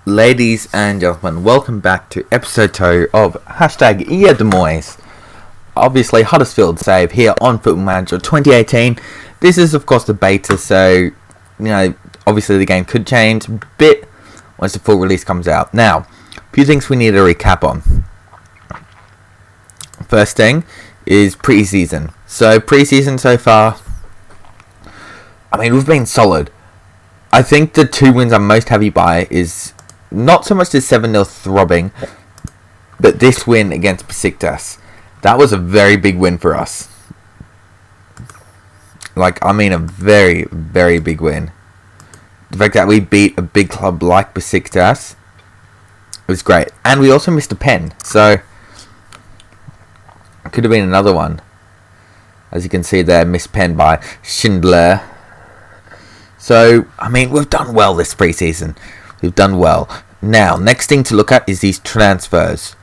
Ladies and gentlemen, welcome back to episode 2 of hashtag MOOYS. Obviously, Huddersfield save here on Football Manager 2018. This is, of course, the beta, so, obviously the game could change a bit once the full release comes out. Now, a few things we need to recap on. First thing is pre-season. So, pre-season so far, we've been solid. I think the 2 wins I'm most happy by is not so much the 7-0 throbbing, but this win against Besiktas. That was a very big win for us. A very, very big win. The fact that we beat a big club like Besiktas was great. And we also missed a pen, so it could have been another one. As you can see there, missed pen by Schindler. So, we've done well this pre-season. We've done well. Now, next thing to look at is these transfers.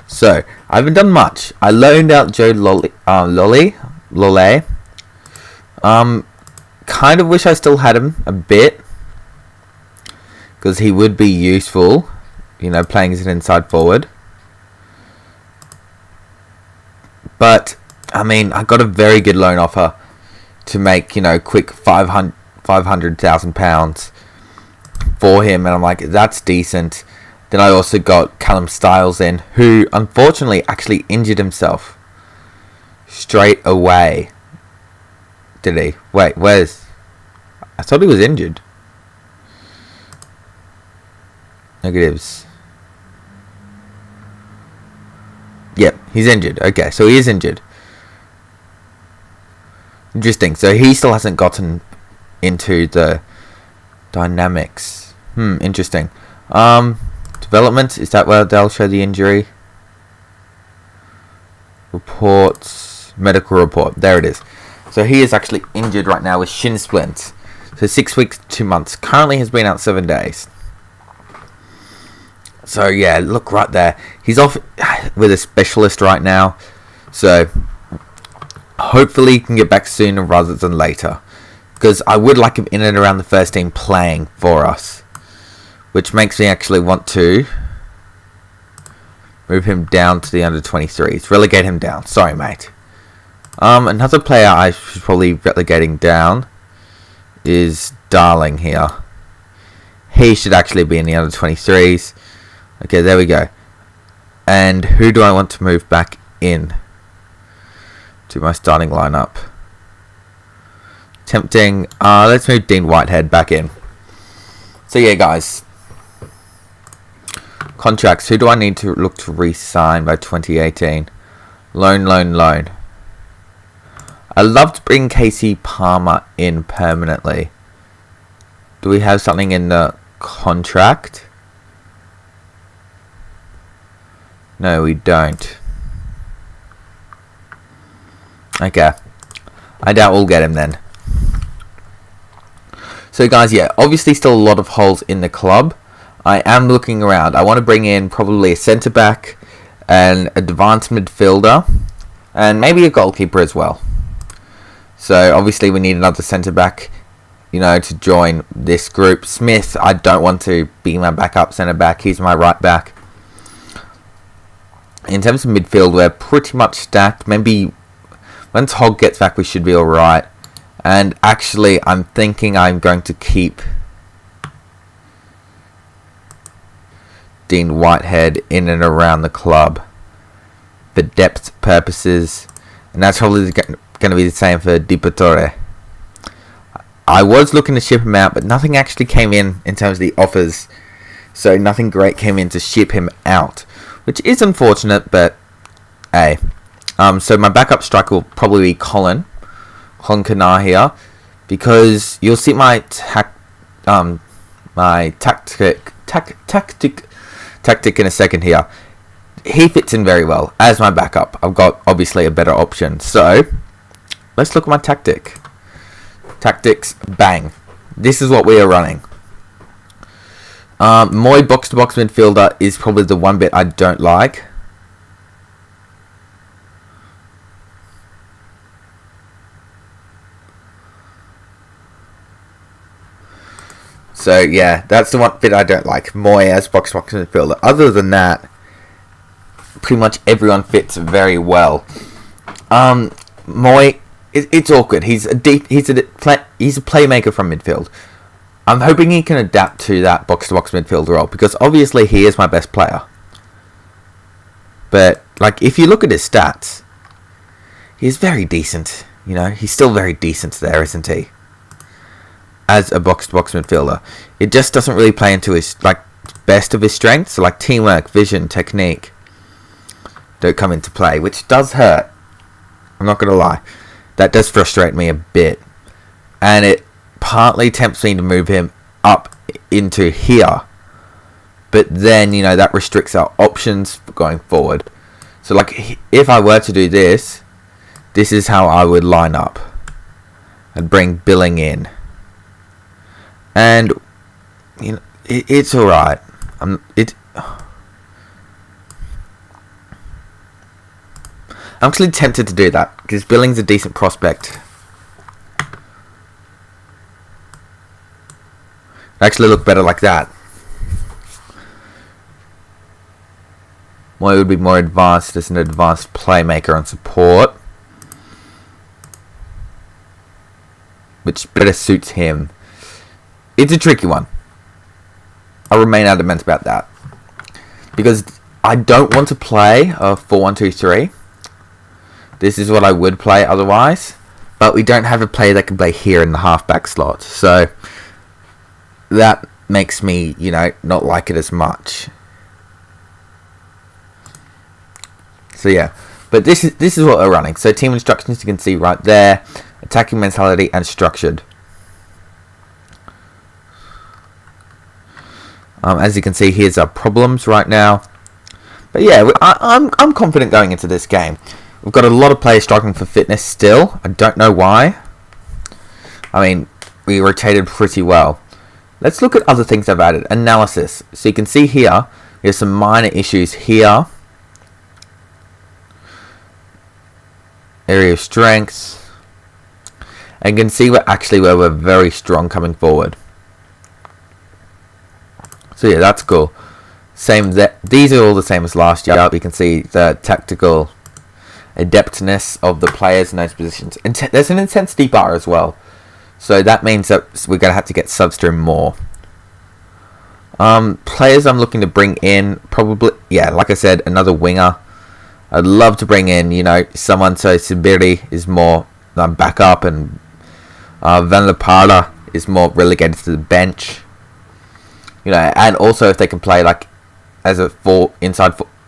So, I haven't done much. I loaned out Joe Lole. Kind of wish I still had him a bit, because he would be useful, playing as an inside forward. But, I got a very good loan offer to make, quick £500,000 for him, and I'm like, that's decent. Then I also got Callum Styles in, who unfortunately actually injured himself straight away. Did he? Wait, where's... I thought he was injured. Negatives. Yep, he's injured. Okay, so he is injured. Interesting. So he still hasn't gotten into the dynamics. Interesting. Development, is that where they'll show the injury? Reports, medical report, there it is. So he is actually injured right now with shin splints. So 6 weeks, 2 months. Currently has been out 7 days. So yeah, look right there. He's off with a specialist right now. So hopefully he can get back sooner rather than later. Because I would like him in and around the first team playing for us. Which makes me actually want to move him down to the under-23s. Relegate him down. Sorry, mate. Another player I should probably relegating down is Darling here. He should actually be in the under-23s. Okay, there we go. And who do I want to move back in to my starting lineup? Tempting. Let's move Dean Whitehead back in. So yeah, guys. Contracts. Who do I need to look to re-sign by 2018? Loan. I'd love to bring Casey Palmer in permanently. Do we have something in the contract? No, we don't. Okay. I doubt we'll get him then. So guys, yeah, obviously still a lot of holes in the club. I am looking around. I want to bring in probably a centre-back and a advanced midfielder and maybe a goalkeeper as well. So obviously we need another centre-back, to join this group. Smith, I don't want to be my backup centre-back. He's my right back. In terms of midfield, we're pretty much stacked. Maybe once Hogg gets back, we should be alright. And actually, I'm thinking I'm going to keep Dean Whitehead in and around the club for depth purposes. And that's probably going to be the same for Di Pittore. I was looking to ship him out, but nothing actually came in terms of the offers. So nothing great came in to ship him out, which is unfortunate, but hey. So my backup striker will probably be Colin Kanar here, because you'll see my tactic in a second here. He fits in very well as my backup. I've got obviously a better option. So let's look at my tactics. Bang. This is what we are running. Moy box-to-box midfielder is probably the one bit I don't like. So yeah, that's the one bit I don't like. MOOYS as box-to-box midfielder. Other than that, pretty much everyone fits very well. MOOY, it's awkward. He's a playmaker from midfield. I'm hoping he can adapt to that box-to-box midfield role, because obviously he is my best player. But like, if you look at his stats, he's very decent. You know, he's still very decent there, isn't he? As a box-to-box midfielder, it just doesn't really play into his best of his strengths. So like teamwork, vision, technique don't come into play, which does hurt. I'm not gonna lie, that does frustrate me a bit, and it partly tempts me to move him up into here. But then, you know, that restricts our options going forward. So like, if I were to do this, this is how I would line up. I'd bring Billing in. And, you know, it's alright. I'm actually tempted to do that, because Billing's a decent prospect. It actually look better like that. MOOY would be more advanced as an advanced playmaker and support, which better suits him. It's a tricky one. I remain adamant about that, because I don't want to play a 4-1-2-3. This is what I would play otherwise, but we don't have a player that can play here in the halfback slot, so that makes me, you know, not like it as much. So yeah, but this is what we're running. So team instructions, you can see right there: attacking mentality and structured. As you can see, here's our problems right now. But yeah, I'm confident going into this game. We've got a lot of players struggling for fitness still. I don't know why. I mean, we rotated pretty well. Let's look at other things I've added. Analysis. So you can see here, there's some minor issues here. Area of strengths. And you can see where we're very strong coming forward. So yeah, that's cool. Same that these are all the same as last year. We can see the tactical adeptness of the players in those positions. And there's an intensity bar as well. So that means that we're going to have to get subs through more. Players I'm looking to bring in, probably, yeah, like I said, another winger. I'd love to bring in, you know, someone so Sibiri is more backup, and Van La Parra is more relegated to the bench. You know, and also if they can play like as a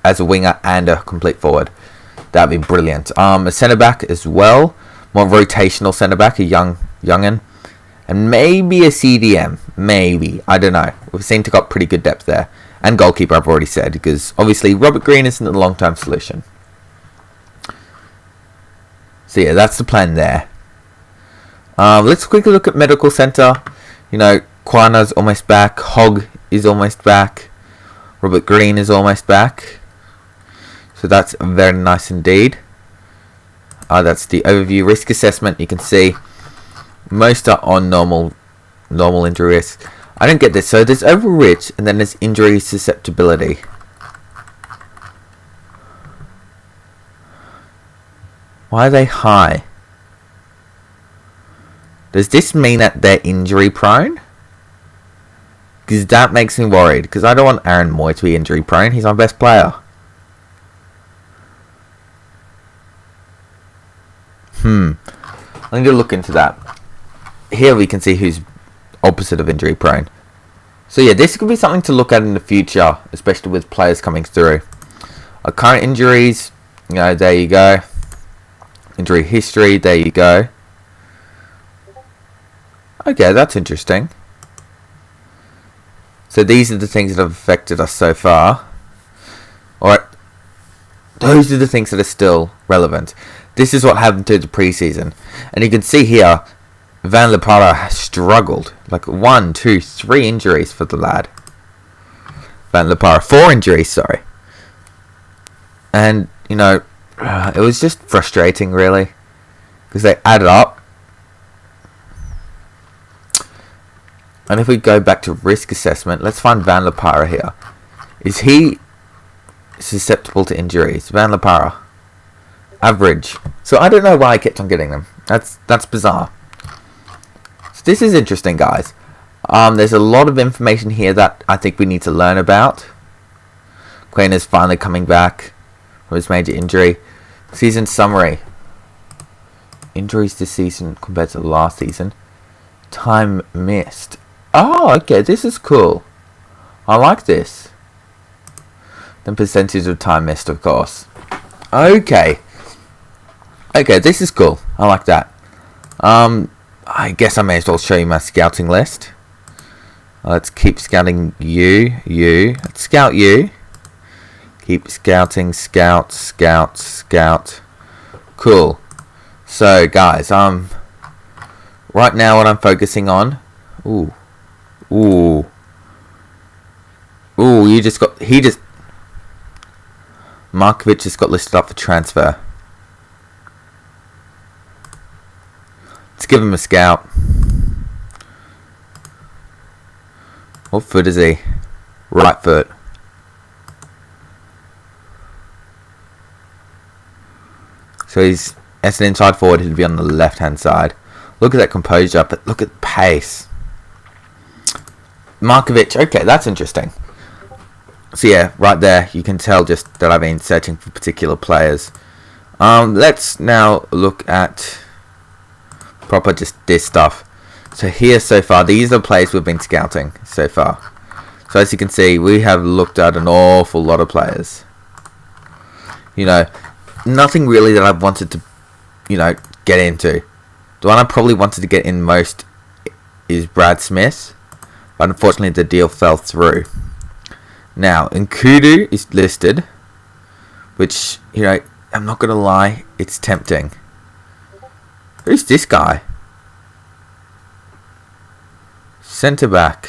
as a winger and a complete forward, that'd be brilliant. A centre back as well, more rotational centre back, a young'un, and maybe a CDM, maybe, I don't know. We seem to got pretty good depth there, and goalkeeper I've already said, because obviously Robert Green isn't a long-term solution. So yeah, that's the plan there. Let's quickly look at medical centre. You know, Quana's almost back, Hogg is almost back, Robert Green is almost back. So that's very nice indeed. That's the overview risk assessment. You can see most are on normal injury risk. I don't get this. So there's overreach and then there's injury susceptibility. Why are they high? Does this mean that they're injury prone? Because that makes me worried, because I don't want Aaron MOOY to be injury prone. He's my best player. I need to look into that. Here we can see who's opposite of injury prone. So yeah, this could be something to look at in the future, especially with players coming through. Our current injuries, you know, there you go. Injury history, there you go. Okay, that's interesting. So these are the things that have affected us so far. Alright, those are the things that are still relevant. This is what happened to the preseason. And you can see here, Van La Parra has struggled. Like 1, 2, 3 injuries for the lad. Van La Parra, 4 injuries, sorry. And, you know, it was just frustrating, really. Because they added up. And if we go back to risk assessment, let's find Van La Parra here. Is he susceptible to injuries? Van La Parra. Average. So I don't know why I kept on getting them. That's bizarre. So this is interesting, guys. There's a lot of information here that I think we need to learn about. Quinn is finally coming back from his major injury. Season summary. Injuries this season compared to last season. Time missed. Oh, okay, this is cool. I like this. The percentage of time missed, of course. Okay. Okay, this is cool. I like that. I guess I may as well show you my scouting list. Let's keep scouting you. Let's scout you. Keep scouting, scout. Cool. So, guys, right now what I'm focusing on. Ooh, Markovic just got listed up for transfer. Let's give him a scout. What foot is he? Right foot. So he's as an inside forward, he'd be on the left hand side. Look at that composure, but look at the pace. Markovic, okay, that's interesting. So yeah, right there, you can tell just that I've been searching for particular players. Let's now look at proper just this stuff. So here so far, these are the players we've been scouting so far. So as you can see, we have looked at an awful lot of players. You know, nothing really that I've wanted to, get into. The one I probably wanted to get in most is Brad Smith, but unfortunately the deal fell through. Now, Nkudu is listed, which, I'm not going to lie, it's tempting. Who's this guy? Centre back.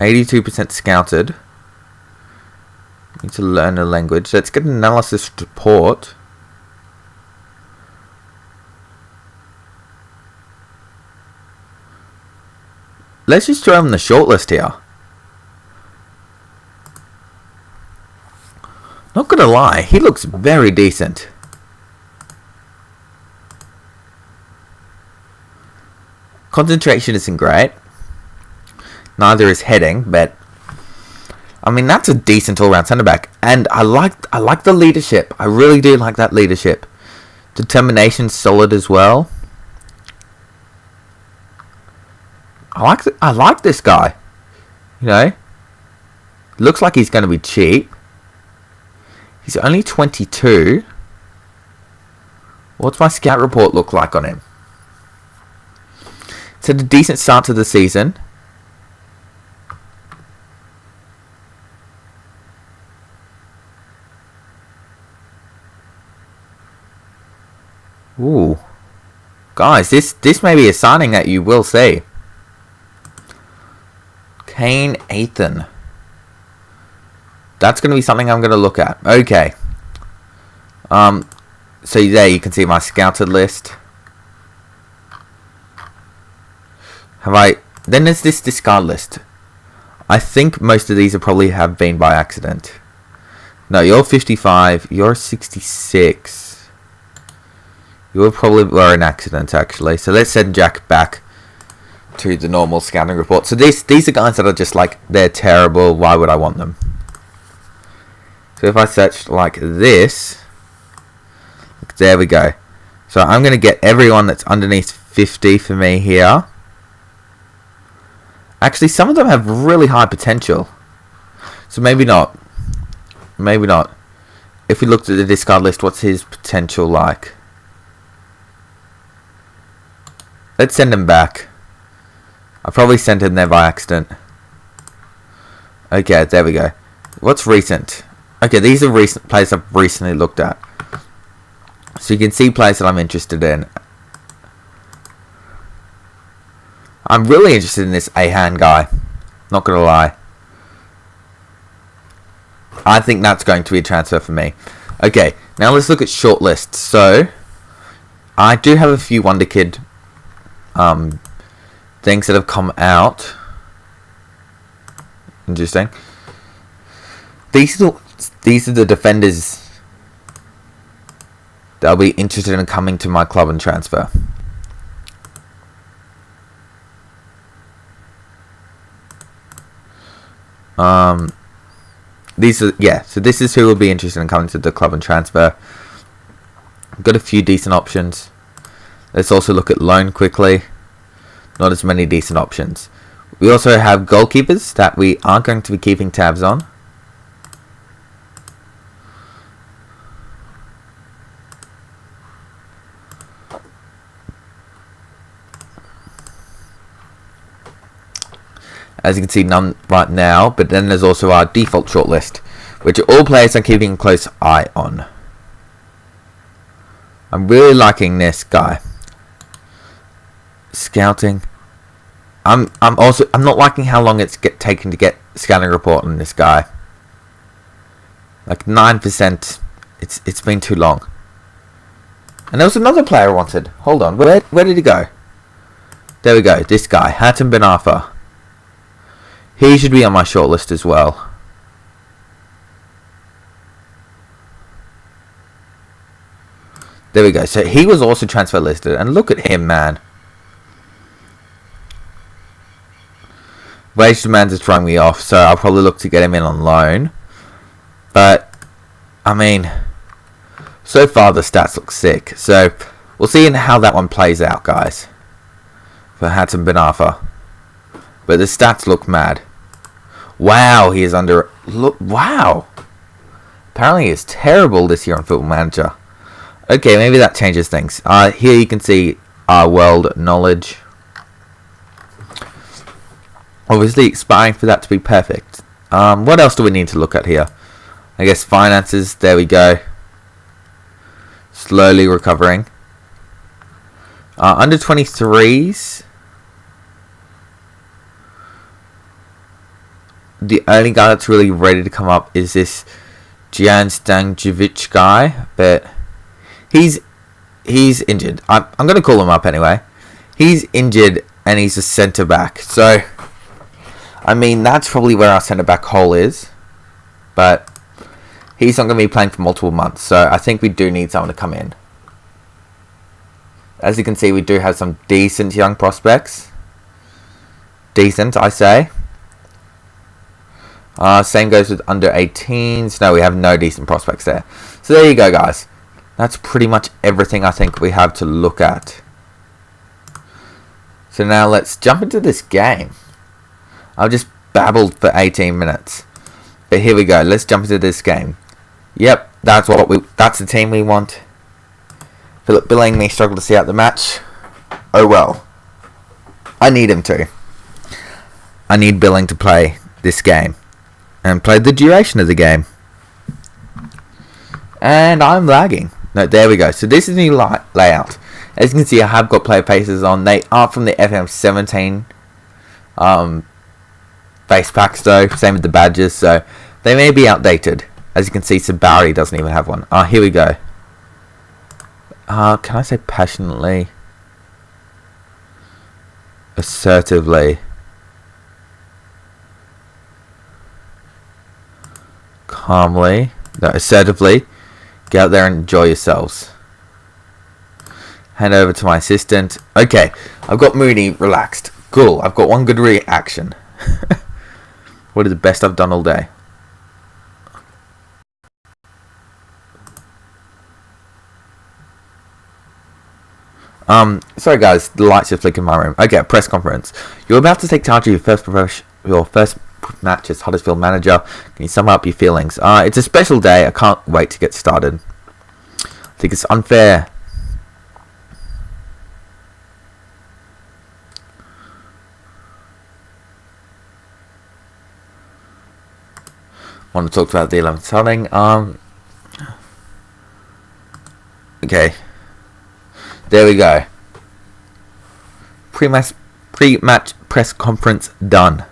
82% scouted. Need to learn a language. Let's get an analysis report. Let's just throw him in the shortlist here. Not gonna lie, he looks very decent. Concentration isn't great. Neither is heading, but I mean that's a decent all-round centre back, and I like the leadership. I really do like that leadership. Determination's solid as well. I like this guy. Looks like he's going to be cheap. He's only 22. What's my scout report look like on him? It's had a decent start to the season. Ooh. Guys, this may be a signing that you will see. Kane Athan. That's going to be something I'm going to look at. Okay. So there you can see my scouted list. Then there's this discard list. I think most of these have been by accident. No, you're 55. You're 66. You probably were an accident, actually. So let's send Jack back to the normal scouting report. So these are guys that are just like, they're terrible. Why would I want them? So if I search like this, there we go. So I'm going to get everyone that's underneath 50 for me here. Actually, some of them have really high potential. So maybe not. Maybe not. If we looked at the discard list, what's his potential like? Let's send him back. I probably sent him there by accident. Okay, there we go. What's recent? Okay, these are recent players I've recently looked at. So you can see players that I'm interested in. I'm really interested in this Ahan guy. Not gonna lie. I think that's going to be a transfer for me. Okay, now let's look at shortlists. So, I do have a few Wonder Kid things that have come out. Interesting. These are the defenders that'll be interested in coming to my club and transfer. So this is who will be interested in coming to the club and transfer. Got a few decent options. Let's also look at loan quickly. Not as many decent options. We also have goalkeepers that we aren't going to be keeping tabs on. As you can see, none right now, but then there's also our default shortlist, which all players are keeping a close eye on. I'm really liking this guy. Scouting. I'm not liking how long it's taken to get scouting report on this guy. Like 9%. It's been too long. And there was another player I wanted. Hold on, where did he go? There we go. This guy, Hatem Ben Arfa. He should be on my shortlist as well. There we go. So he was also transfer listed. And look at him, man. Wage demands are throwing me off. So I'll probably look to get him in on loan. But, I mean, so far the stats look sick. So we'll see how that one plays out, guys. For Hatem Ben Arfa. But the stats look mad. Wow, he is under... Look, wow. Apparently he is terrible this year on Football Manager. Okay, maybe that changes things. Here you can see our world knowledge. Obviously aspiring for that to be perfect. What else do we need to look at here? I guess finances. There we go. Slowly recovering. Under 23s. The only guy that's really ready to come up is this Jan Stankovic guy, but he's injured. I'm going to call him up anyway. He's injured and he's a centre back. So, I mean, that's probably where our centre back hole is, but he's not going to be playing for multiple months. So I think we do need someone to come in. As you can see, we do have some decent young prospects. Decent, I say. Same goes with under 18s. No, we have no decent prospects there. So there you go, guys. That's pretty much everything I think we have to look at. So now let's jump into this game. I've just babbled for 18 minutes. But here we go. Let's jump into this game. Yep, that's the team we want. Philip Billing may struggle to see out the match. Oh well. I need him to. I need Billing to play this game. And play the duration of the game. And I'm lagging. No, there we go. So this is the new layout. As you can see, I have got player faces on. They are from the FM18 face packs though. Same with the badges. So they may be outdated. As you can see, Sabari doesn't even have one. Here we go. Can I say passionately? Assertively. Calmly. No, assertively. Get out there and enjoy yourselves. Hand over to my assistant. Okay, I've got Mooney relaxed. Cool, I've got one good reaction. What is the best I've done all day? Sorry guys, the lights just flicked in my room. Okay, press conference. You're about to take charge of your first match as Huddersfield manager. Can you sum up your feelings? It's a special day. I can't wait to get started. I think it's unfair. Want to talk about the 11th starting? Okay. There we go. Pre-match press conference done.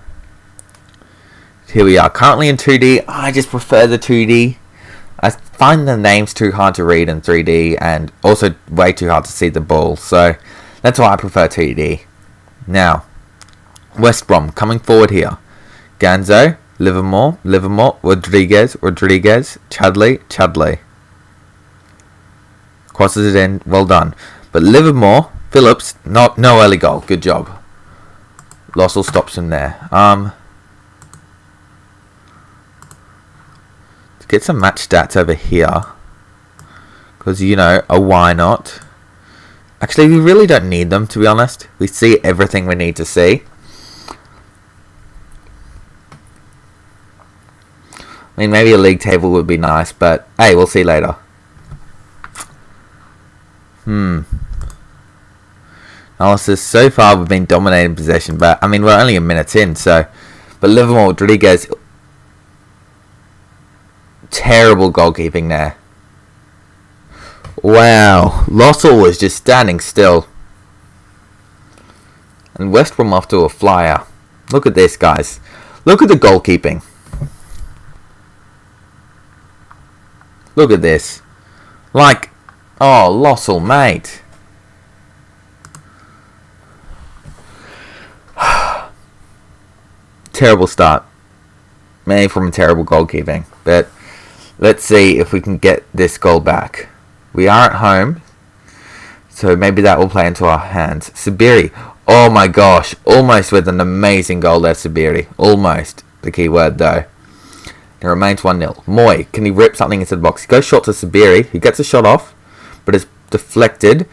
Here we are, currently in 2D. I just prefer the 2D. I find the names too hard to read in 3D and also way too hard to see the ball. So that's why I prefer 2D. Now, West Brom coming forward here. Ganzo, Livermore, Rodriguez, Chadley. Crosses it in, well done. But Livermore, Phillips, no early goal. Good job. Lossell stops him there. To get some match stats over here. Because, why not? Actually, we really don't need them, to be honest. We see everything we need to see. I mean, maybe a league table would be nice, but hey, we'll see later. Analysis. So far, we've been dominating possession, but I mean, we're only a minute in, so. But Livermore, Rodriguez, terrible goalkeeping there. Wow, Lossell was just standing still. And West Brom off to a flyer. Look at this, guys. Look at the goalkeeping. Look at this. Like, oh, Lossell, mate. Terrible start. Maybe from a terrible goalkeeping. But let's see if we can get this goal back. We are at home, so maybe that will play into our hands. Sabiri, oh my gosh, almost with an amazing goal there, Sabiri. Almost, the key word though. It remains 1-0. Moy, can he rip something into the box? He goes short to Sabiri, he gets a shot off, but it's deflected,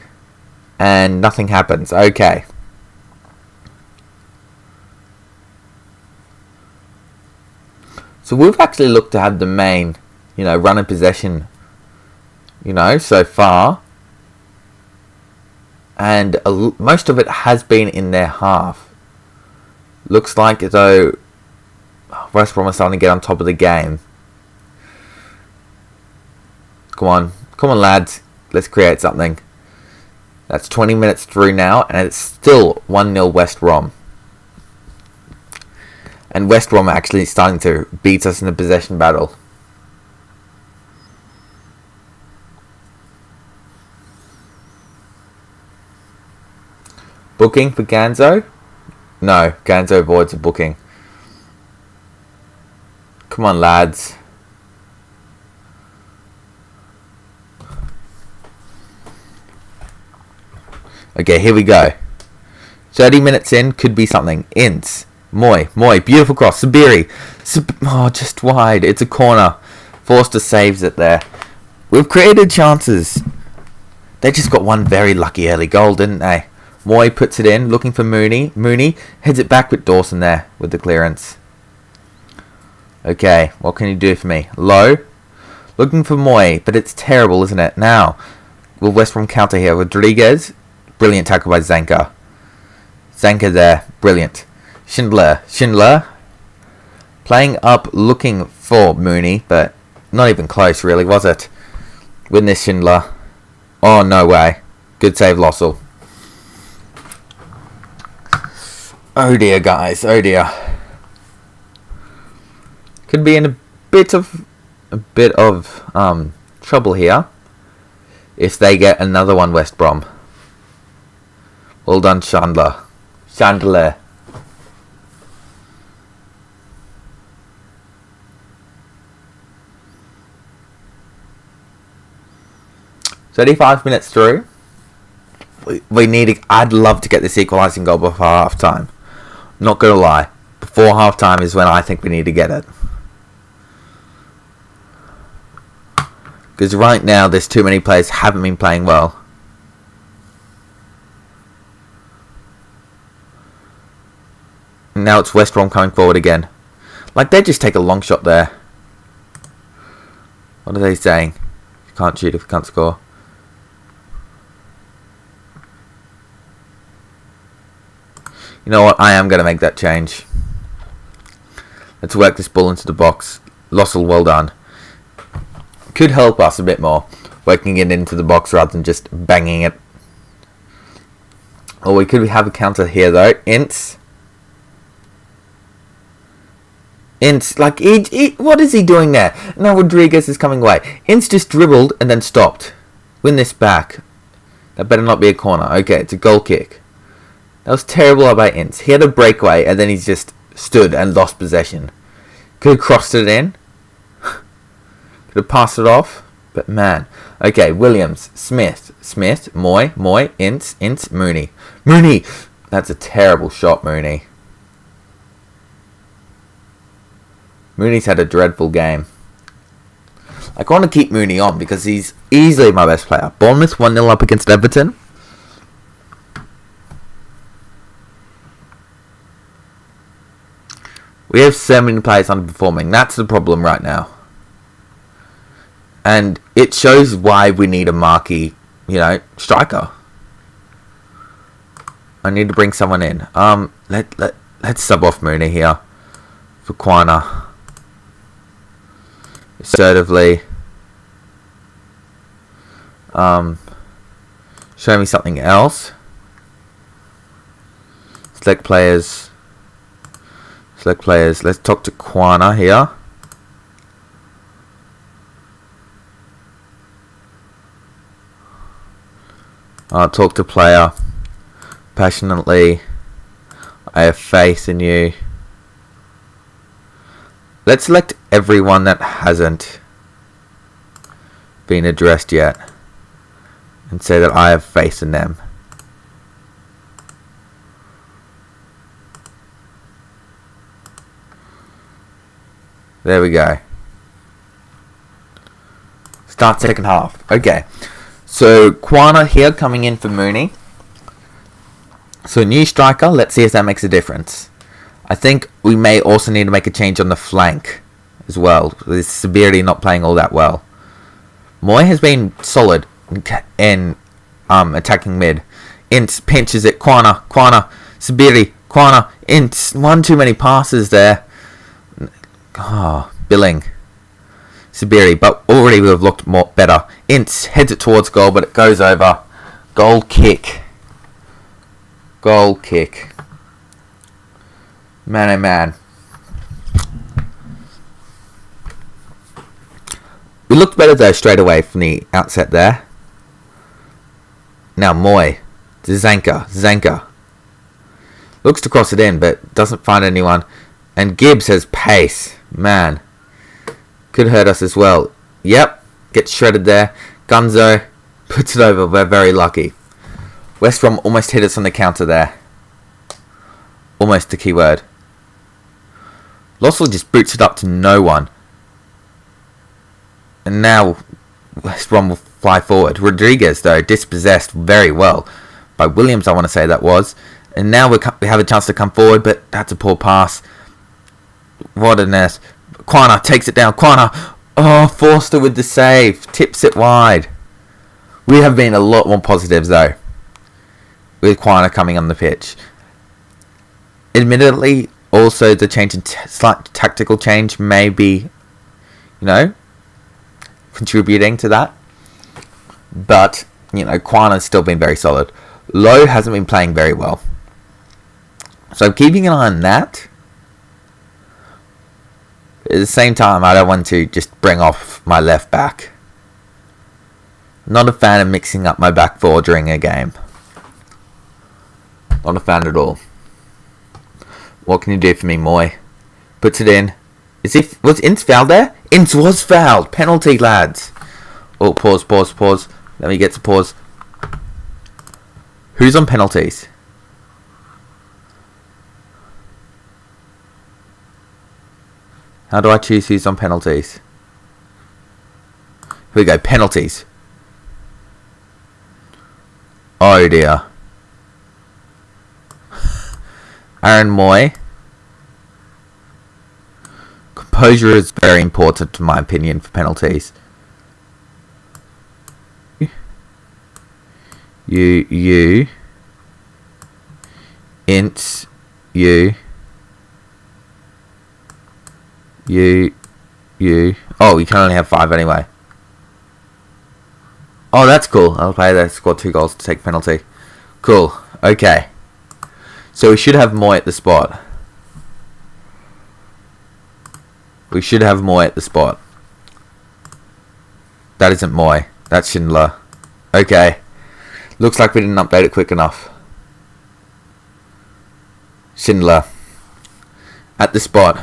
and nothing happens. Okay. So we've actually looked to have the main, run in possession, so far. And most of it has been in their half. Looks like as though West Brom are starting to get on top of the game. Come on, lads. Let's create something. That's 20 minutes through now, and it's still 1-0 West Brom. And West Brom are actually starting to beat us in the possession battle. Booking for Ganzo? No, Ganzo avoids a booking. Come on, lads. Okay, here we go. 30 minutes in, could be something. Ince. Moy, beautiful cross. Sabiri. Just wide. It's a corner. Forster saves it there. We've created chances. They just got one very lucky early goal, didn't they? Moy puts it in, looking for Mooney. Mooney heads it back with Dawson there with the clearance. Okay, what can you do for me? Low. Looking for Moy, but it's terrible, isn't it? Now, will West Brom counter here? Rodriguez. Brilliant tackle by Zanka. Zanka there. Brilliant. Schindler. Playing up, looking for Mooney, but not even close, really, was it? Win this, Schindler. Oh, no way. Good save, Lossell. Oh dear, guys. Oh dear. Could be in a bit of trouble here if they get another one, West Brom. Well done, Chandler. 35 minutes through. We need. I'd love to get this equalising goal before half time. Not gonna lie. Before half time is when I think we need to get it. Because right now there's too many players haven't been playing well. And now it's West Brom coming forward again. Like, they just take a long shot there. What are they saying? You can't shoot if you can't score. You know what? I am going to make that change. Let's work this ball into the box. Lossell, well done. Could help us a bit more. Working it into the box rather than just banging it. Or we could have a counter here though. Ince, like, what is he doing there? Now Rodriguez is coming away. Ince just dribbled and then stopped. Win this back. That better not be a corner. Okay, it's a goal kick. That was terrible by Ince. He had a breakaway and then he just stood and lost possession. Could have crossed it in. Could have passed it off. But man. Okay, Williams, Smith, Mooy, Ince, Mooney. Mooney! That's a terrible shot, Mooney. Mooney's had a dreadful game. I want to keep Mooney on because he's easily my best player. Bournemouth 1-0 up against Everton. We have so many players underperforming. That's the problem right now. And it shows why we need a marquee, striker. I need to bring someone in. Let's sub off Mooney here for Quana. Assertively. Show me something else. Select players. Let's talk to Quana here. I'll talk to player. Passionately. I have faith in you. Let's select everyone that hasn't been addressed yet. And say that I have faith in them. There we go. Start second half. Okay. So, Quana here coming in for Mooney. So, new striker. Let's see if that makes a difference. I think we may also need to make a change on the flank as well. With Sabiri not playing all that well. Mooy has been solid in attacking mid. Ince pinches it. Quana. Sabiri. Quana. Ince. One too many passes there. Billing. Sabiri, but already would have looked more better. Ince heads it towards goal, but it goes over. Goal kick. Man, oh man. We looked better though straight away from the outset there. Now Mooy. To Zanka. Looks to cross it in, but doesn't find anyone. And Gibbs has pace. Man. Could hurt us as well. Yep. Gets shredded there. Gunzo puts it over. We're very lucky. West Brom almost hit us on the counter there. Almost the key word. Lossell just boots it up to no one. And now West Brom will fly forward. Rodriguez, though, dispossessed very well by Williams, I want to say that was. And now we have a chance to come forward, but that's a poor pass. What a mess. Quana takes it down. Quana. Oh, Forster with the save. Tips it wide. We have been a lot more positives, though, with Quana coming on the pitch. Admittedly, also the change in slight tactical change may be, contributing to that. But, Quana's still been very solid. Lowe hasn't been playing very well. So I'm keeping an eye on that. At the same time, I don't want to just bring off my left back. Not a fan of mixing up my back four during a game. Not a fan at all. What can you do for me, Mooy? Puts it in. Was Ince fouled there? Ince was fouled. Penalty, lads. Oh, pause. Let me get to pause. Who's on penalties? How do I choose who's on penalties? Here we go, penalties. Oh dear. Aaron Mooy. Composure is very important, in my opinion, for penalties. You. Ince. You. Oh, you can only have 5 anyway. Oh, that's cool. I'll play that. Scored 2 goals to take penalty. Cool. Okay. So we should have Mooy at the spot. That isn't Mooy. That's Schindler. Okay. Looks like we didn't update it quick enough. Schindler at the spot.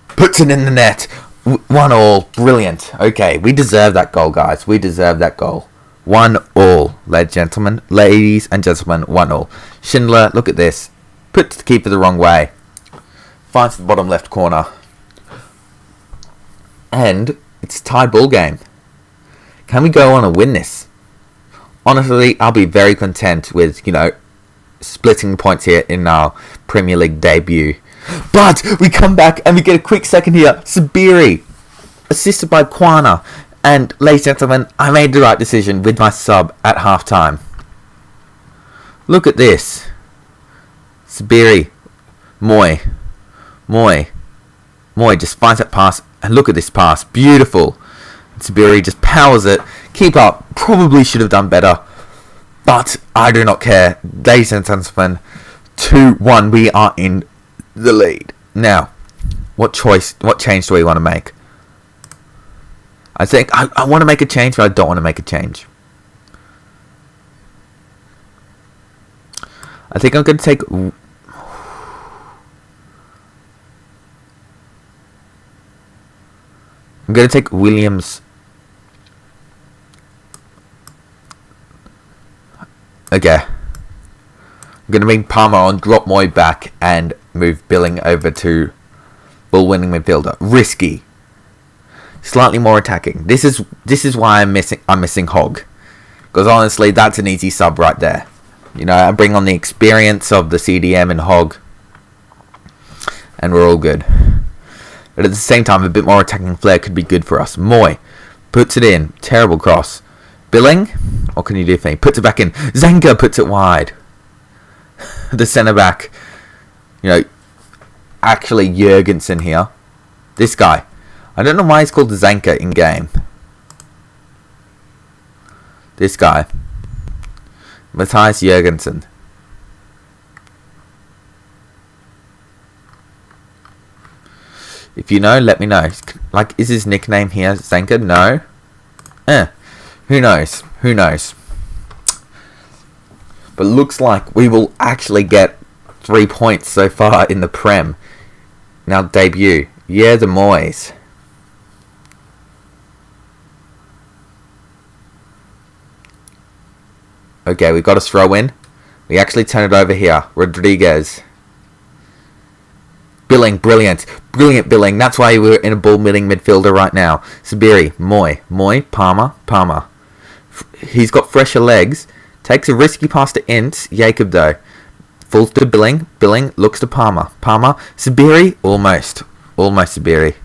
Puts it in the net. 1-1. Brilliant. Okay, we deserve that goal, guys. We deserve that goal. 1-1, ladies and gentlemen. 1-1. Schindler, look at this. Puts the keeper the wrong way. Finds the bottom left corner. And it's a tied ball game. Can we go on and win this? Honestly, I'll be very content with, splitting points here in our Premier League debut. But we come back and we get a quick second here. Sabiri, assisted by Quana. And, ladies and gentlemen, I made the right decision with my sub at half-time. Look at this. Sabiri, Moy just finds that pass. And look at this pass. Beautiful. Sabiri just powers it. Keep up. Probably should have done better. But I do not care. Ladies and gentlemen, 2-1. We are in the lead. Now, what change do we want to make? I think I want to make a change, but I don't want to make a change. I think I'm going to take... I'm going to take Williams. Okay. I'm going to bring Palmer on, drop Moy back, and move Billing over to ball-winning midfielder. Risky. Slightly more attacking. This is why I'm missing Hogg. Because honestly, that's an easy sub right there. I bring on the experience of the CDM and Hogg. And we're all good. But at the same time, a bit more attacking flair could be good for us. Moy puts it in. Terrible cross. Billing? What can you do for me? Puts it back in. Zenga puts it wide. The centre back. Actually Jurgensen here. This guy. I don't know why he's called Zanka in game. This guy. Matthias Jurgensen. If you know, let me know. Is his nickname here Zanka? No? Who knows? Who knows? But looks like we will actually get 3 points so far in the Prem. Now debut. Yeah, the MOOYS. Okay, we got a throw in. We actually turn it over here. Rodriguez. Billing, brilliant. Brilliant Billing. That's why we're in a ball-winning midfielder right now. Sabiri, Moy, Palmer. He's got fresher legs. Takes a risky pass to Ince. Jacob though. Falls to Billing. Billing looks to Palmer. Sabiri, almost Sabiri.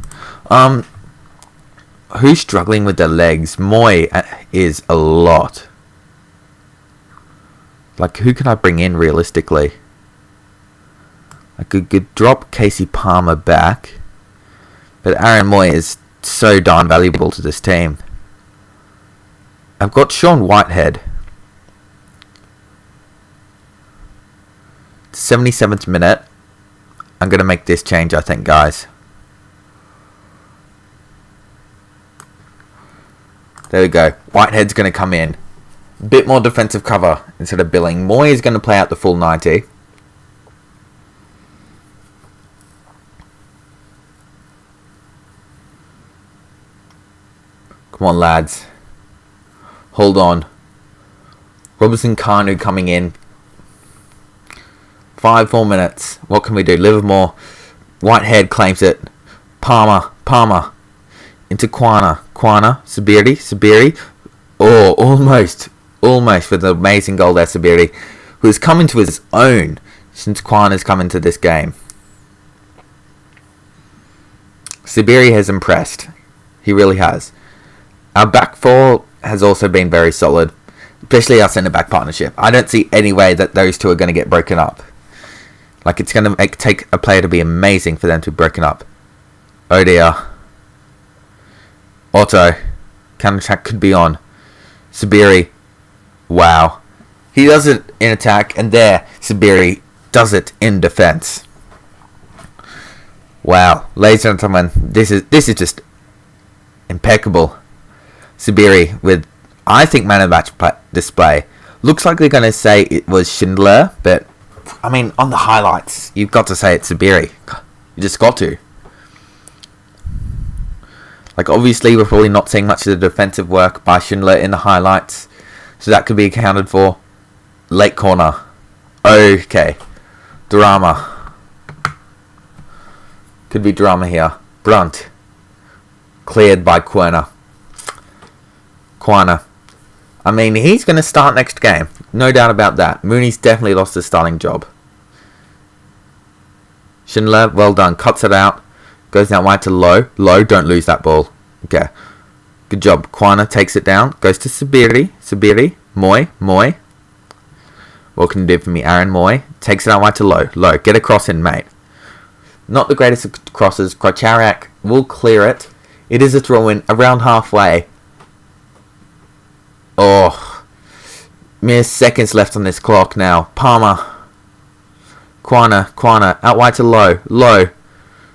Who's struggling with their legs? Moy is a lot. Who can I bring in realistically? I could drop Casey Palmer back. But Aaron Moy is so darn valuable to this team. I've got Sean Whitehead. 77th minute. I'm going to make this change, I think, guys. There we go. Whitehead's going to come in. Bit more defensive cover instead of Billing. Moy is going to play out the full 90. Come on, lads. Hold on. Robinson Kanu coming in. 5 more minutes. What can we do? Livermore. Whitehead claims it. Palmer. Into Quana. Sabiri. Oh, almost with an amazing goal there, Sabiri, who's come into his own since Quana's come into this game. Sabiri has impressed. He really has. Our back four has also been very solid, especially our centre-back partnership. I don't see any way that those two are going to get broken up. It's going to take a player to be amazing for them to be broken up. Oh dear. Otto. Counter-attack could be on. Sabiri. Wow. He does it in attack, and there, Sabiri does it in defence. Wow. Ladies and gentlemen, this is just impeccable. Sabiri with, I think, man of the match display. Looks like they're going to say it was Schindler, but I mean, on the highlights, you've got to say it's Sabiri. You just got to. Like, obviously, we're probably not seeing much of the defensive work by Schindler in the highlights. So that could be accounted for. Late corner. Okay. Drama. Could be drama here. Brunt. Cleared by Querner. I mean, he's going to start next game. No doubt about that. Mooney's definitely lost his starting job. Schindler, well done. Cuts it out. Goes down wide to Low. Low, don't lose that ball. Okay. Good job. Quana takes it down. Goes to Sabiri. Moy. What can you do for me, Aaron? Moy. Takes it out wide to Low. Low, get a cross in, mate. Not the greatest of crosses. Krychariak will clear it. It is a throw-in around halfway. Oh. Mere seconds left on this clock now. Palmer. Quana. Out wide to Low.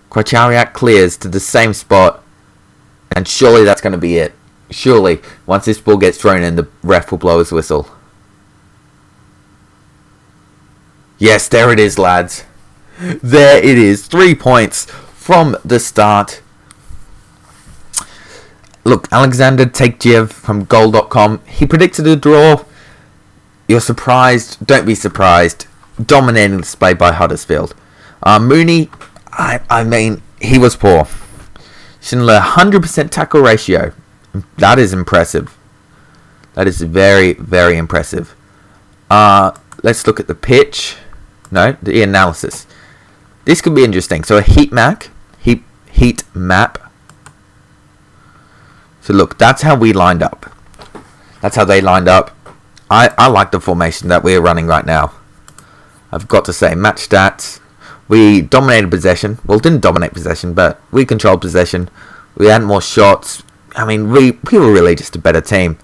Krychariak clears to the same spot. And surely that's going to be it. Surely, once this ball gets thrown in, the ref will blow his whistle. Yes, there it is, lads. There it is. 3 points from the start. Look, Alexander Tekjev from goal.com. He predicted a draw. You're surprised. Don't be surprised. Dominating display by Huddersfield. Mooney, I mean, he was poor. Schindler, 100% tackle ratio. That is impressive. That is very, very impressive. Let's look at the pitch. No, the analysis. This could be interesting. So a heat map. So look, that's how we lined up. That's how they lined up. I like the formation that we're running right now. I've got to say, match stats. We dominated possession. Well, didn't dominate possession, but we controlled possession. We had more shots. I mean, we were really just a better team.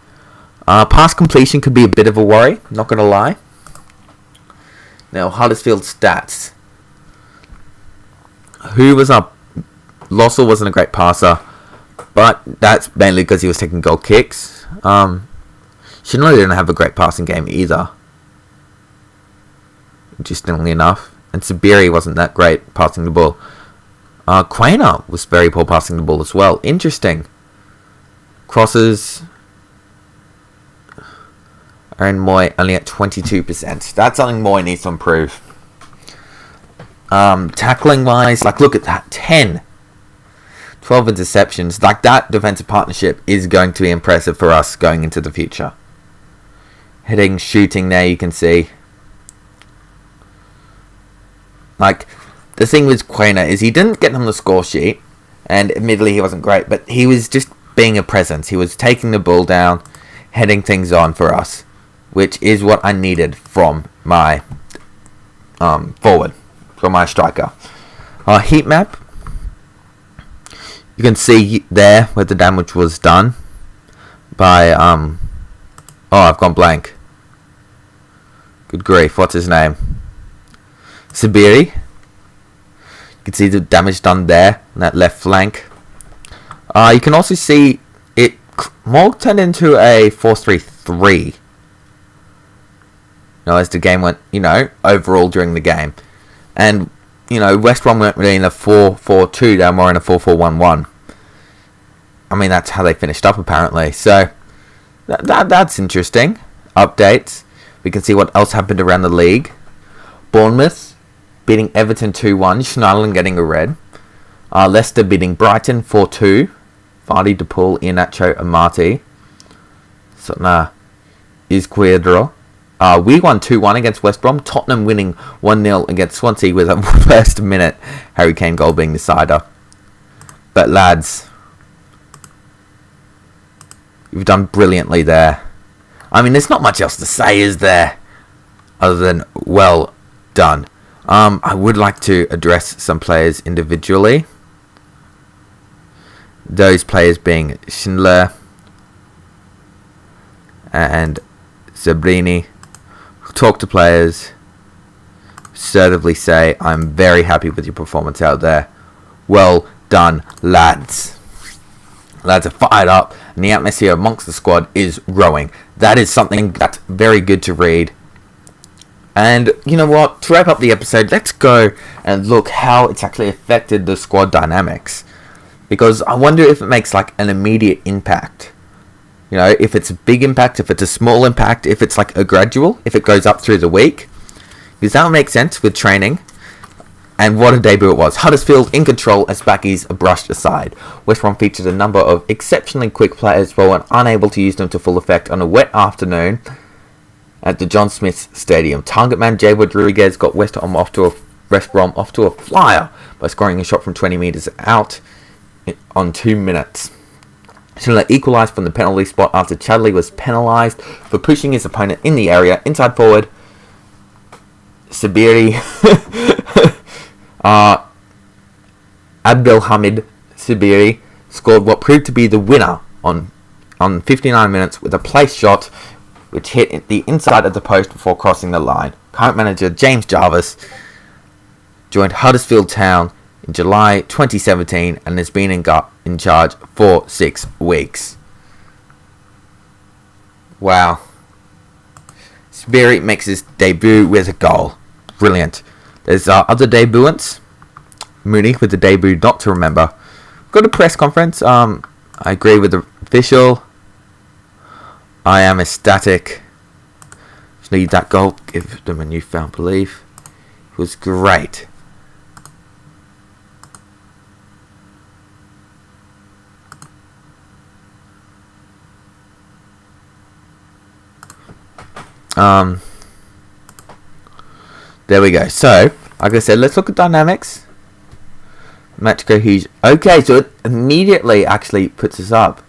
Pass completion could be a bit of a worry, not going to lie. Now, Huddersfield stats. Who was up? Lossell wasn't a great passer, but that's mainly because he was taking goal kicks. Schindler didn't have a great passing game either. Interestingly enough. And Sabiri wasn't that great passing the ball. Quainer was very poor passing the ball as well. Interesting. Crosses. Aaron Moy only at 22%. That's something Moy needs to improve. Tackling wise, like look at that. 10. 12 interceptions. Like that defensive partnership is going to be impressive for us going into the future. Hitting, shooting there you can see. Like, the thing with Quainer is he didn't get on the score sheet, and admittedly he wasn't great, but he was just being a presence. He was taking the ball down, heading things on for us, which is what I needed from my forward, from my striker. Heat map. You can see there where the damage was done by, oh, I've gone blank. Good grief, what's his name? Sabiri. You can see the damage done there on that left flank. You can also see it more turned into a 4-3-3. As the game went, overall during the game. And, West Brom weren't really in a 4-4-2, they were more in a 4-4-1-1. I mean, that's how they finished up apparently. So, that's interesting. Updates. We can see what else happened around the league. Bournemouth beating Everton 2-1. Schneiderlin getting a red. Leicester beating Brighton 4-2. Vardy, De Paul, Iheanacho, Amati. Sotna Izquierdo. We won 2-1 against West Brom. Tottenham winning 1-0 against Swansea with a first minute Harry Kane goal being the decider. But lads, you've done brilliantly there. I mean, there's not much else to say, is there? Other than, well done. I would like to address some players individually. Those players being Schindler and Zabrini. Talk to players. Assertively say, I'm very happy with your performance out there. Well done, lads. Lads are fired up, and the atmosphere amongst the squad is growing. That is something that's very good to read. And you know what? To wrap up the episode, let's go and look how it's actually affected the squad dynamics. Because I wonder if it makes like an immediate impact. You know, if it's a big impact, if it's a small impact, if it's like a gradual, if it goes up through the week. Because that would make sense with training. And what a debut it was. Huddersfield in control as backies are brushed aside. West Brom featured a number of exceptionally quick players but were unable to use them to full effect on a wet afternoon at the John Smith Stadium. Target man Jay Rodriguez got West Brom off to a flyer by scoring a shot from 20 metres out on 2 minutes. Schindler equalised from the penalty spot after Chadley was penalised for pushing his opponent in the area. Inside forward Sabiri Abdelhamid Sabiri scored what proved to be the winner on 59 minutes with a place shot which hit the inside of the post before crossing the line. Current manager James Jarvis joined Huddersfield Town in July 2017 and has been in charge for 6 weeks. Wow. Sabiri makes his debut with a goal. Brilliant. There's other debutantes. Mooney with the debut not to remember. Got a press conference. I agree with the official. I am ecstatic. Just need that goal. Give them a newfound belief. It was great. There we go. So, like I said, let's look at dynamics. Match cohesion. Okay, so it immediately actually puts us up.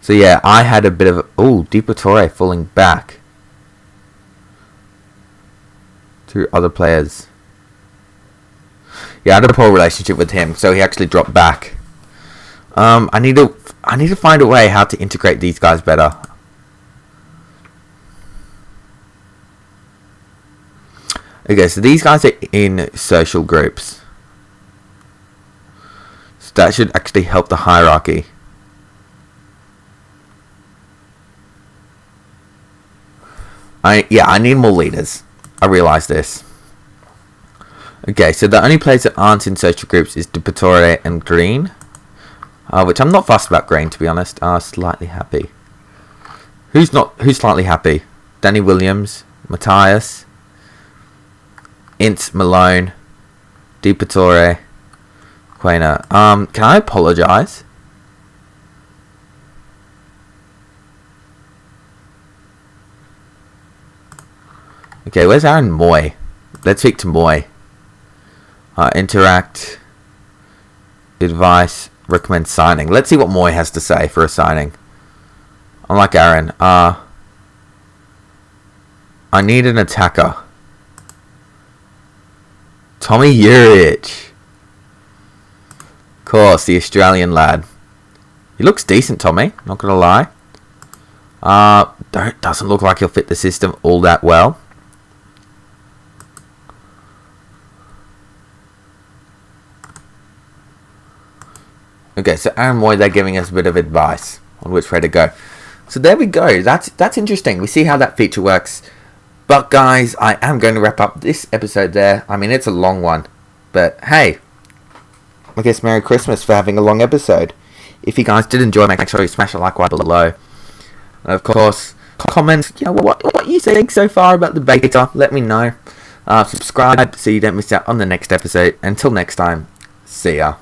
So yeah, I had a bit of Deportore falling back to other players. Yeah, I had a poor relationship with him, so he actually dropped back. I need to find a way how to integrate these guys better. Okay, so these guys are in social groups. So that should actually help the hierarchy. I need more leaders. I realise this. Okay, so the only players that aren't in social groups is Deportore and Green. Which I'm not fussed about Green, to be honest. Slightly happy. Who's slightly happy? Danny Williams, Matthias, Ince, Malone, Deportore, Quainer. Can I apologise? Okay, where's Aaron Moy? Let's speak to Moy. Interact. Advice. Recommend signing. Let's see what Moy has to say for a signing. Unlike Aaron. I need an attacker. Tommy Juric. Of course, the Australian lad. He looks decent, Tommy. Not gonna lie. Doesn't look like he'll fit the system all that well. Okay, so Aaron Moy, they're giving us a bit of advice on which way to go. So there we go. That's interesting. We see how that feature works. But guys, I am going to wrap up this episode there. I mean, it's a long one. But hey, I guess Merry Christmas for having a long episode. If you guys did enjoy, make sure you smash a like right below. And of course, comment, what you think so far about the beta. Let me know. Subscribe so you don't miss out on the next episode. Until next time, see ya.